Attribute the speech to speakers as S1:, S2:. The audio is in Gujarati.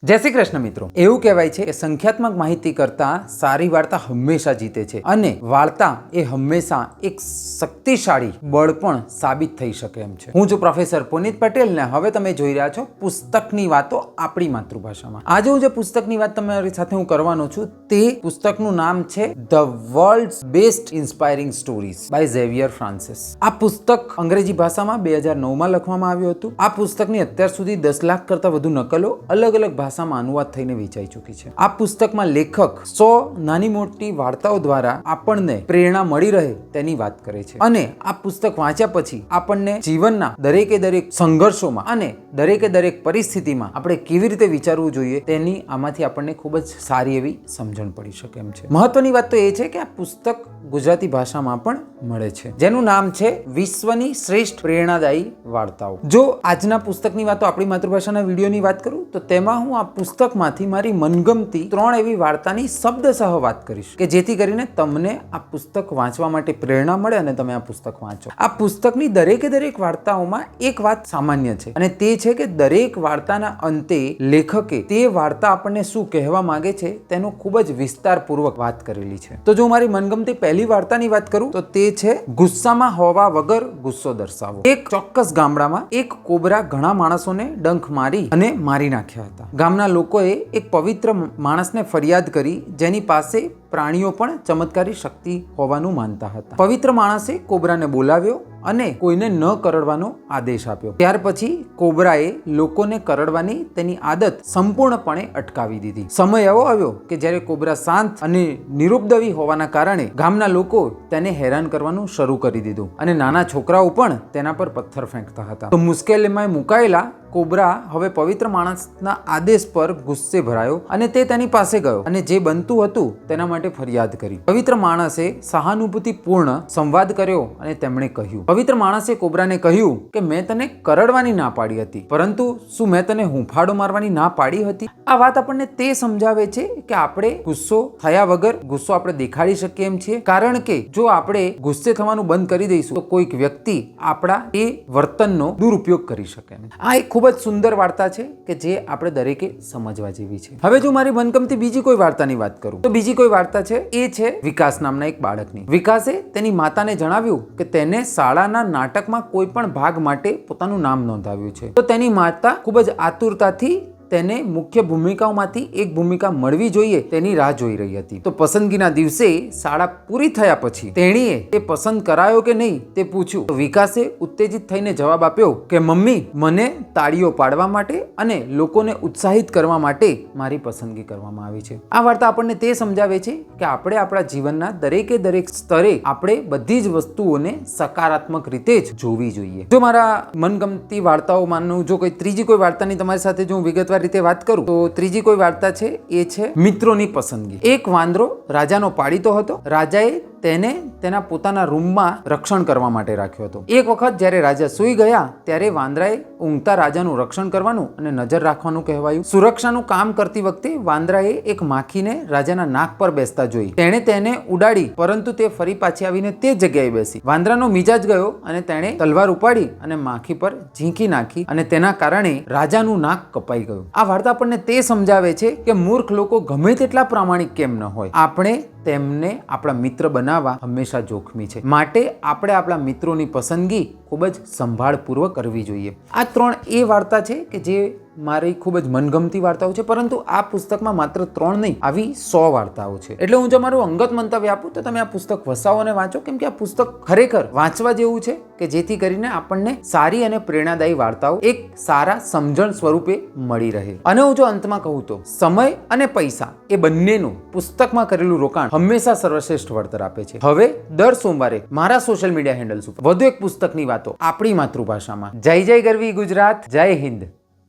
S1: જય શ્રી કૃષ્ણ મિત્રો, એવું કહેવાય છે કે સંખ્યાત્મક માહિતી કરતા સારી વાર્તા હંમેશા જીતે છે અને વાર્તા એ હંમેશા એક શક્તિશાળી બળ પણ સાબિત થઈ શકે એમ છે। હું છું પ્રોફેસર પુનિત પટેલ ને હવે તમે જોઈ રહ્યા છો પુસ્તકની વાતો આપણી માતૃભાષામાં। આજે હું જે પુસ્તકની વાત તમારી સાથે હું કરવાનો છું તે પુસ્તકનું નામ છે the world's best inspiring stories by Xavier Francis. આ પુસ્તક અંગ્રેજી ભાષામાં 2009માં લખવામાં આવ્યું હતું। આ પુસ્તકની અત્યાર સુધી 10 લાખ કરતા વધુ નકલો અલગ અલગ ભાષામાં અનુવાદ થઈને વેચાઈ ચૂકી છે। આ પુસ્તકમાં લેખક 100 નાની મોટી વાર્તાઓ દ્વારા આપણને પ્રેરણા મળી રહે તેની વાત કરે છે અને આ પુસ્તક વાંચ્યા પછી આપણને જીવનના દરેકે દરેક સંઘર્ષોમાં અને દરેકે દરેક પરિસ્થિતિમાં આપણે કેવી રીતે વિચારવું જોઈએ તેની આમાંથી આપણને ખૂબ જ સારી એવી સમજણ પડી શકે એમ છે। મહત્વની વાત તો એ છે કે આ પુસ્તક ગુજરાતી ભાષામાં પણ મળે છે, જેનું નામ છે વિશ્વની શ્રેષ્ઠ પ્રેરણાદાયી વાર્તાઓ। જો આજના પુસ્તકની વાતો આપણી માતૃભાષાના વિડીયોની વાત કરું તો તેમાં હું આ પુસ્તકમાંથી મારી મનગમતી 3 એવી વાર્તાની શબ્દસહ વાત કરીશ કે જેથી કરીને તમને આ પુસ્તક વાંચવા માટે પ્રેરણા મળે અને તમે આ પુસ્તક વાંચો। આ પુસ્તકની દરેકે દરેક વાર્તાઓમાં એક વાત સામાન્ય છે અને તે છે કે દરેક વાર્તાના અંતે લેખકે તે વાર્તા આપણને શું કહેવા માંગે છે તેનો ખૂબ જ વિસ્તારપૂર્વક વાત કરેલી છે। તો જો મારી મનગમતી પહેલી વાર્તાની વાત કરું તો તે છે ગુસ્સામાં હોવા વગર ગુસ્સો દર્શાવો। એક ચોક્કસ ગામડામાં એક કોબરા ઘણા માણસોને ડંખ મારી અને મારી નાખ્યા હતા। ગામના લોકોએ એક પવિત્ર માણસને ફરિયાદ કરી જેની પાસે પ્રાણીઓ પણ ચમત્કારી શક્તિ હોવાનું માનતા હતા। પવિત્ર માણસે કોબરાને બોલાવ્યો અને કોઈને ન કરડવાનો આદેશ આપ્યો। ત્યાર પછી કોબરાએ લોકોને કરડવાની તેની આદત સંપૂર્ણપણે અટકાવી દીધી। સમય એવો આવ્યો કે જ્યારે કોબરા શાંત અને નિરુપદ્રવી હોવાના કારણે ગામના લોકો તેને હેરાન કરવાનું શરૂ કરી દીધું અને નાના છોકરાઓ પણ તેના પર પથ્થર ફેંકતા હતા। તો મુશ્કેલીમાં મુકાયેલા કોબરા હવે પવિત્ર માણસના આદેશ પર ગુસ્સે ભરાયો અને તે તેની પાસે ગયો અને જે બનતું હતું તેના માટે ફરિયાદ કરી। પવિત્ર માણસે સહાનુભૂતિપૂર્ણ સંવાદ કર્યો અને તેમણે કહ્યું, પવિત્ર માણસે કોબરાને કહ્યું કે મેં તને કરડવાની ના પાડી હતી, પરંતુ શું મેં તને હૂંફાડો મારવાની ના પાડી હતી? આ વાત આપણને તે સમજાવે છે કે આપણે ગુસ્સો થયા વગર ગુસ્સો આપણે દેખાડી શકીએ એમ છીએ, કારણ કે જો આપણે ગુસ્સે થવાનું બંધ કરી દઈશું તો કોઈક વ્યક્તિ આપણા એ વર્તનનો દુરુપયોગ કરી શકે। આ એક ખૂબ જ સુંદર વાર્તા છે કે જે આપણે દરેકે સમજવા જેવી છે। હવે જો મારી મનગમતી બીજી કોઈ વાર્તાની વાત કરું તો બીજી કોઈ વાર્તા છે એ છે વિકાસ નામના એક બાળકની। વિકાસે તેની માતાને જણાવ્યું કે તેને શાળાના નાટકમાં કોઈ પણ ભાગ માટે પોતાનું નામ નોંધાવ્યું છે। તો તેની માતા ખૂબ જ આતુરતાથી તેને મુખ્ય ભૂમિકાઓમાંથી એક ભૂમિકા મળવી જોઈએ તેની રાહ જોઈ રહી હતી। તો પસંદગીના દિવસે શાળા પૂરી થયા પછી તેણીએ તે પસંદ કરાયો કે નહીં તે પૂછ્યું। તો વિકાસે ઉત્તેજિત થઈને જવાબ આપ્યો કે મમ્મી, મને તાળીઓ પાડવા માટે અને લોકોને ઉત્સાહિત કરવા માટે મારી પસંદગી કરવામાં આવી છે। આ વાર્તા આપણને તે સમજાવે છે કે આપણે આપણા જીવનના દરેકે દરેક સ્તરે આપણે બધી જ વસ્તુઓને સકારાત્મક રીતે જ જોવી જોઈએ। જો મારા મનગમતી વાર્તાઓમાંનું જો કોઈ ત્રીજી કોઈ વાર્તાની તમારી સાથે જો હું વિગતવાર રીતે વાત કરું તો ત્રીજી કોઈ વાર્તા છે એ છે મિત્રોની પસંદગી। એક વાંદરો રાજાનો પાળીતો હતો। રાજાએ તેને તેના પોતાના રૂમમાં રક્ષણ કરવા માટે રાખ્યો હતો। એક વખત જ્યારે રાજા સૂઈ ગયા ત્યારે વાંદરાએ ઊંઘતા રાજાનું રક્ષણ કરવાનું અને નજર રાખવાનું કહેવાયું। સુરક્ષાનું કામ કરતી વખતે વાંદરાએ એક માખીને રાજાના નાક પર બેસતા જોઈ। તેણે તેને ઉડાડી પરંતુ તે ફરી પાછી આવીને તે જગ્યાએ બેસી। વાંદરાનો મિજાજ ગયો અને તેણે તલવાર ઉપાડી અને માખી પર ઝીંકી નાખી અને તેના કારણે રાજાનું નાક કપાઈ ગયું। આ વાર્તા આપણને તે સમજાવે છે કે મૂર્ખ લોકો ગમે તેટલા પ્રામાણિક કેમ ન હોય, આપણે તેમને આપણા મિત્ર બનાવવા હંમેશા જોખમી છે, માટે આપણે આપણા મિત્રોની પસંદગી ખૂબ જ સંભાળપૂર્વક કરવી જોઈએ। આ 3 એ વાર્તા છે કે જે મારી ખૂબ જ મનગમતી વાર્તાઓ છે, પરંતુ આ પુસ્તકમાં માત્ર 3 નહીં, આવી 100 વાર્તાઓ છે। એટલે હું જો મારું અંગત મંતવ્ય આપું તો તમે આ પુસ્તક વસાવો અને વાંચો, કેમ કે આ પુસ્તક ખરેખર વાંચવા જેવું છે કે જેથી કરીને આપણને સારી અને પ્રેરણાદાયી વાર્તાઓ એક સારા સમજણ સ્વરૂપે મળી રહે। અને હું જો અંતમાં કહું તો સમય અને પૈસા એ બંનેનું પુસ્તકમાં કરેલું રોકાણ હંમેશા સર્વશ્રેષ્ઠ વળતર આપે છે। હવે દર સોમવારે મારા સોશિયલ મીડિયા હેન્ડલ્સ ઉપર વધુ એક પુસ્તકની વાતો આપણી માતૃભાષામાં। જય જય ગરવી ગુજરાત, જય હિન્દ।